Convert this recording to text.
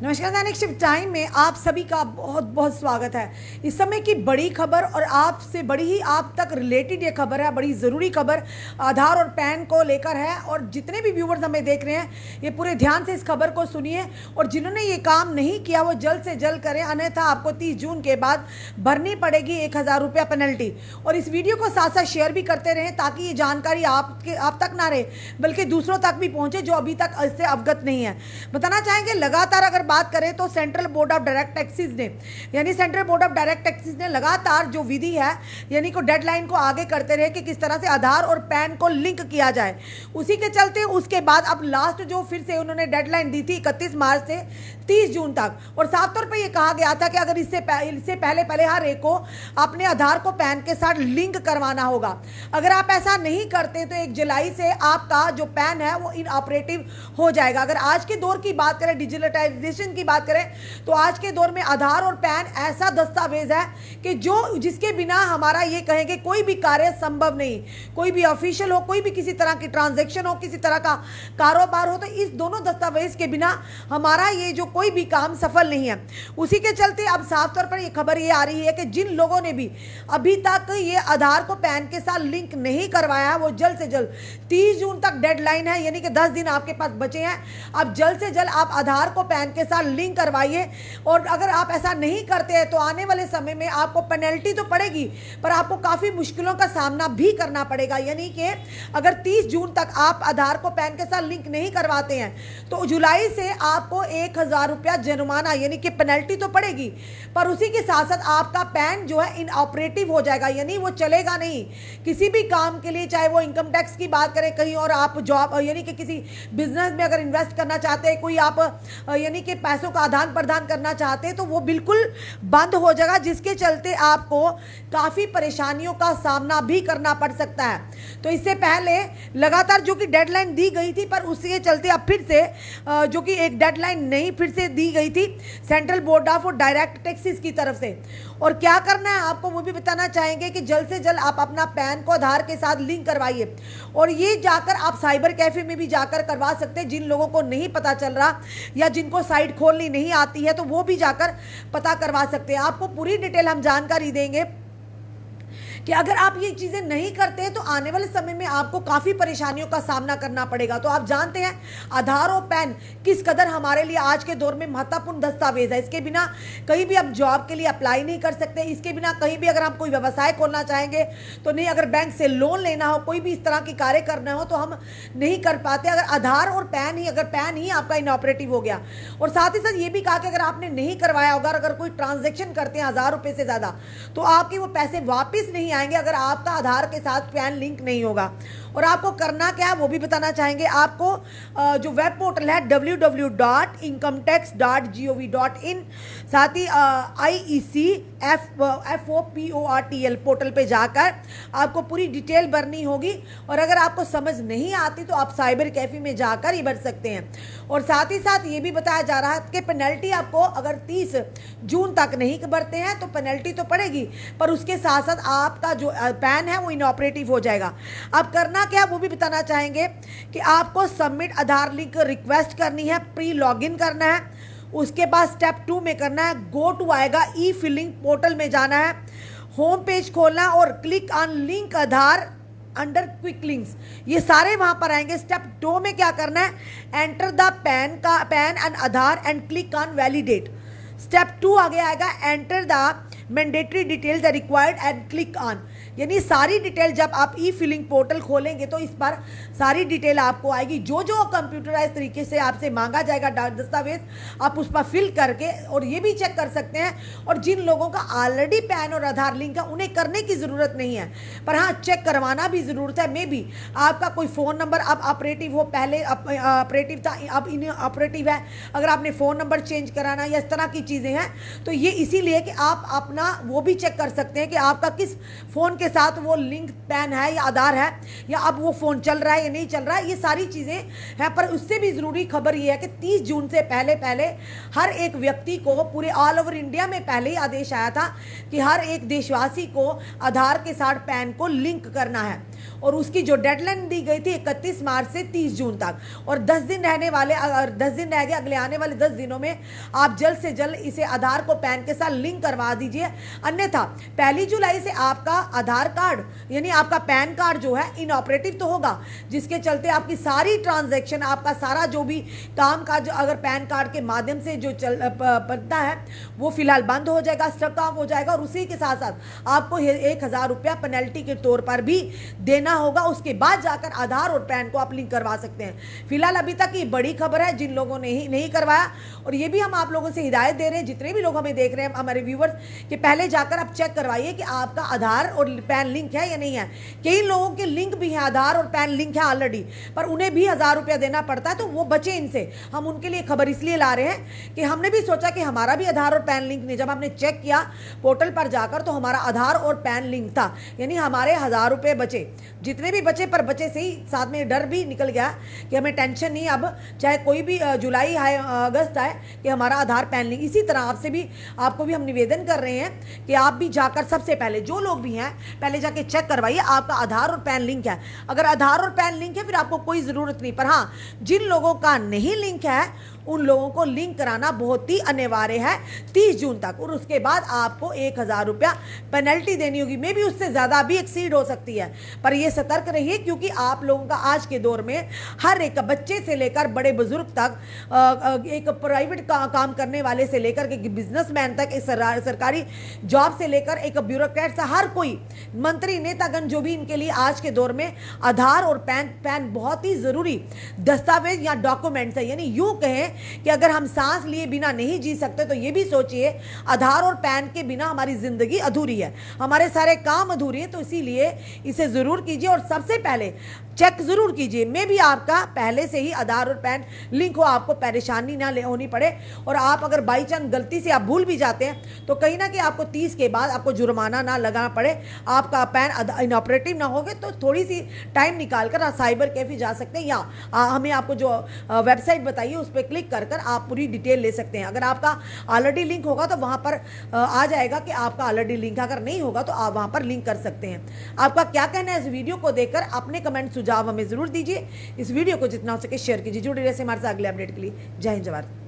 नमस्कार दैनिक shift time में आप सभी का बहुत बहुत स्वागत है। इस समय की बड़ी खबर और आपसे बड़ी ही आप तक रिलेटेड ये खबर है, बड़ी ज़रूरी खबर आधार और पैन को लेकर है। और जितने भी व्यूवर्स हमें देख रहे हैं ये पूरे ध्यान से इस खबर को सुनिए और जिन्होंने ये काम नहीं किया वो जल्द से जल्द करें, अन्यथा आपको 30 जून के बाद भरनी पड़ेगी 1000 रुपया पेनल्टी। और इस वीडियो को साथ साथ शेयर भी करते रहें ताकि ये जानकारी आप तक ना रहे बल्कि दूसरों तक भी पहुँचे जो अभी तक इससे अवगत नहीं है। बताना चाहेंगे लगातार अगर बात करें तो central board of direct taxes ने लगातार जो विधि है यानी को डेडलाइन को आगे करते रहे कि किस तरह से आधार और पैन को लिंक किया जाए। उसी के चलते उसके बाद अब लास्ट जो फिर से उन्होंने डेडलाइन दी थी 31 मार्च से 30 जून तक, और साफ तौर पर यह कहा गया था कि अगर इससे पहले हर एक को अपने आधार को पैन के साथ लिंक करवाना होगा। अगर आप ऐसा नहीं करते तो 1 जुलाई से आपका जो पैन है वो इनऑपरेटिव हो जाएगा। अगर आज के दौर की बात करें, डिजिटलाइजेशन की बात करें, तो आज के दौर में आधार और पैन ऐसा दस्तावेज है कि जिसके बिना हमारा ये कहेंगे कोई भी कार्य संभव नहीं। कोई भी ऑफिशियल हो, कोई भी किसी तरह की ट्रांजैक्शन हो, किसी तरह का कारोबार हो, तो इस दोनों दस्तावेज के बिना हमारा ये जो कोई भी काम सफल नहीं है। उसी के चलते अब साफ तौर पर ये खबर ये आ रही है कि जिन लोगों ने भी अभी तक ये आधार को पैन के साथ लिंक नहीं करवाया वो जल्द से जल्द 30 जून तक डेडलाइन है, यानी कि 10 दिन आपके पास बचे हैं। अब जल्द से जल्द आप आधार को पैन के साथ लिंक करवाइए। और अगर आप ऐसा नहीं करते हैं तो आने वाले समय में आपको पेनल्टी तो पड़ेगी पर आपको काफ़ी मुश्किलों का सामना भी करना पड़ेगा। यानी कि अगर 30 जून तक आप आधार को पैन के साथ लिंक नहीं करवाते हैं तो जुलाई से आपको 1000 रुपया जुर्माना यानी कि पेनल्टी तो पड़ेगी, पर उसी के साथ साथ आपका पैन जो है इनऑपरेटिव हो जाएगा, यानी वो चलेगा नहीं किसी भी काम के लिए। चाहे वो इनकम टैक्स की बात करें, कहीं और आप जॉब यानी कि किसी बिजनेस में अगर इन्वेस्ट करना चाहते हैं, कोई आप यानी कि पैसों का आदान प्रदान करना चाहते हैं तो वो बिल्कुल बंद हो जाएगा, जिसके चलते आपको काफ़ी परेशानियों का सामना भी करना पड़ सकता है। तो इससे पहले लगातार जो कि डेडलाइन दी गई थी पर उसके चलते अब फिर से जो कि एक डेडलाइन नहीं फिर से दी गई थी central board of direct taxes की तरफ से। और क्या करना है आपको वो भी बताना चाहेंगे कि जल्द से जल्द आप अपना पैन को आधार के साथ लिंक करवाइए। और ये जाकर आप साइबर कैफे में भी जाकर करवा सकते हैं। जिन लोगों को नहीं पता चल रहा या जिनको साइट खोलनी नहीं आती है तो वो भी जाकर पता करवा सकते हैं। आपको पूरी डिटेल हम जानकारी देंगे कि अगर आप ये चीज़ें नहीं करते हैं तो आने वाले समय में आपको काफ़ी परेशानियों का सामना करना पड़ेगा। तो आप जानते हैं आधार और पैन किस कदर हमारे लिए आज के दौर में महत्वपूर्ण दस्तावेज है। इसके बिना कहीं भी आप जॉब के लिए अप्लाई नहीं कर सकते, इसके बिना कहीं भी अगर हम कोई व्यवसाय खोलना चाहेंगे तो नहीं, अगर बैंक से लोन लेना हो, कोई भी इस तरह की कार्य करना हो तो हम नहीं कर पाते अगर आधार और पैन ही आपका इनऑपरेटिव हो गया। और साथ ही साथ ये भी कहा कि अगर आपने नहीं करवाया होगा, अगर कोई ट्रांजेक्शन करते हैं 1000 रुपये से ज़्यादा तो आपके वो पैसे वापस नहीं आएंगे अगर आपका आधार के साथ पैन लिंक नहीं होगा। और आपको करना क्या है वो भी बताना चाहेंगे। आपको जो वेब पोर्टल है www.incometax.gov.in, साथ ही IEC FOPORTL पोर्टल पे जाकर आपको पूरी डिटेल भरनी होगी। और अगर आपको समझ नहीं आती तो आप साइबर कैफे में जाकर ही भर सकते हैं। और साथ ही साथ ये भी बताया जा रहा है कि पेनल्टी आपको अगर 30 जून तक नहीं भरते हैं तो पेनल्टी तो पड़ेगी, पर उसके साथ साथ आपका जो पैन है वो इनऑपरेटिव हो जाएगा। अब करना क्या वो भी बताना चाहेंगे कि आपको सबमिट आधार लिंक रिक्वेस्ट करनी है, प्री लॉगिन करना है। उसके बाद स्टेप 2 में करना है गो टू आएगा, ई फिलिंग पोर्टल में जाना है, होम पेज खोलना है और click on link Aadhaar under quick links, ये सारे वहां पर आएंगे। स्टेप 2 में क्या करना है, enter the pan and Aadhaar and click on validate. Step 2 आगे आएगा, enter the mandatory details required and click on, यानी सारी डिटेल जब आप ई फिलिंग पोर्टल खोलेंगे तो इस पर सारी डिटेल आपको आएगी। जो जो कंप्यूटराइज तरीके से आपसे मांगा जाएगा दस्तावेज आप उस पर फिल करके और ये भी चेक कर सकते हैं। और जिन लोगों का ऑलरेडी पैन और आधार लिंक है उन्हें करने की ज़रूरत नहीं है, पर हाँ चेक करवाना भी ज़रूरत है। मे भी आपका कोई फ़ोन नंबर अब ऑपरेटिव हो, पहले ऑपरेटिव था अब इन ऑपरेटिव है, अगर आपने फ़ोन नंबर चेंज कराना या इस तरह की चीज़ें हैं तो ये इसीलिए कि आप अपना वो भी चेक कर सकते हैं कि आपका किस फ़ोन के साथ वो लिंक पैन है या आधार है, या अब वो फ़ोन चल रहा है या नहीं चल रहा है, ये सारी चीज़ें हैं। पर उससे भी ज़रूरी खबर ये है कि 30 जून से पहले हर एक व्यक्ति को पूरे ऑल ओवर इंडिया में पहले ही आदेश आया था कि हर एक देशवासी को आधार के साथ पैन को लिंक करना है। और उसकी जो डेडलाइन दी गई थी 31 मार्च से 30 जून तक, और 10 दिन रहने वाले, अगर 10 दिन रह गए अगले आने वाले 10 दिनों में आप जल्द से जल्द इसे आधार को पैन के साथ लिंक करवा दीजिए। अन्यथा 1 जुलाई से आपका आधार कार्ड यानी आपका पैन कार्ड जो है इनऑपरेटिव तो होगा, जिसके चलते आपकी सारी ट्रांजैक्शन, आपका सारा जो भी काम काज अगर पैन कार्ड के माध्यम से जो बनता है वो फिलहाल बंद हो जाएगा, स्टक ऑफ हो जाएगा, और उसी के साथ साथ आपको 1,000 रुपया पेनल्टी के तौर पर भी देना होगा। उसके बाद जाकर आधार और पैन को आप लिंक करवा सकते हैं। फिलहाल अभी तक ये बड़ी खबर है जिन लोगों ने ही नहीं करवाया, और ये भी हम आप लोगों से हिदायत दे रहे हैं, जितने भी लोग हमें देख रहे हैं, हमारे व्यूवर्स, कि पहले जाकर आप चेक करवाइए कि आपका आधार और पैन लिंक है या नहीं है। कई लोगों के लिंक भी हैं, आधार और पैन लिंक है ऑलरेडी, पर उन्हें भी 1,000 रुपया देना पड़ता है, तो वो बचे इनसे। हम उनके लिए खबर इसलिए ला रहे हैं कि हमने भी सोचा कि हमारा भी आधार और पैन लिंक नहीं, जब हमने चेक किया पोर्टल पर जाकर तो हमारा आधार और पैन लिंक था, यानी हमारे 1,000 रुपये बचे, जितने भी बचे, पर बचे से ही साथ में डर भी निकल गया कि हमें टेंशन नहीं, अब चाहे कोई भी जुलाई आए अगस्त आए, कि हमारा आधार पैन लिंक। इसी तरह आपसे भी, आपको भी हम निवेदन कर रहे हैं कि आप भी जाकर सबसे पहले, जो लोग भी हैं, पहले जाके चेक करवाइए आपका आधार और पैन लिंक है। अगर आधार और पैन लिंक है फिर आपको कोई ज़रूरत नहीं, पर हाँ, जिन लोगों का नहीं लिंक है उन लोगों को लिंक कराना बहुत ही अनिवार्य है 30 जून तक, और उसके बाद आपको 1,000 रुपया पेनल्टी देनी होगी। मे भी उससे ज़्यादा भी एक्सीड हो सकती है, पर ये सतर्क रहिए, क्योंकि आप लोगों का आज के दौर में हर एक बच्चे से लेकर बड़े बुजुर्ग तक, एक प्राइवेट काम करने वाले से लेकर एक बिजनेसमैन तक, एक सरकारी जॉब से लेकर एक ब्यूरोक्रेट से, हर कोई मंत्री नेतागण जो भी, इनके लिए आज के दौर में आधार और पैन बहुत ही ज़रूरी दस्तावेज या डॉक्यूमेंट्स है। यानी यूँ कहें कि अगर हम सांस लिए बिना नहीं जी सकते, तो ये भी सोचिए आधार और पैन के बिना हमारी जिंदगी अधूरी है, हमारे सारे काम अधूरे हैं। तो इसीलिए इसे ज़रूर कीजिए, और सबसे पहले चेक ज़रूर कीजिए, मे भी आपका पहले से ही आधार और पैन लिंक हो, आपको परेशानी ना होनी पड़े। और आप अगर बाई चांस गलती से आप भूल भी जाते हैं, तो कहीं ना कहीं आपको 30 के बाद आपको जुर्माना ना लगाना पड़े, आपका पैन इनऑपरेटिव ना होगे, तो थोड़ी सी टाइम निकाल कर आप साइबर कैफे जा सकते हैं, या हमें आपको जो वेबसाइट बताइए उस पर क्लिक कर आप पूरी डिटेल ले सकते हैं। अगर आपका ऑलरेडी लिंक होगा तो वहाँ पर आ जाएगा कि आपका ऑलरेडी लिंक, अगर नहीं होगा तो आप वहाँ पर लिंक कर सकते हैं। आपका क्या कहना है इस वीडियो को देखकर? अपने कमेंट सुझाव हमें ज़रूर दीजिए। इस वीडियो को जितना हो सके शेयर कीजिए। जुड़े रहिए हमारे साथ अगले अपडेट के लिए। जय हिंद, जय भारत।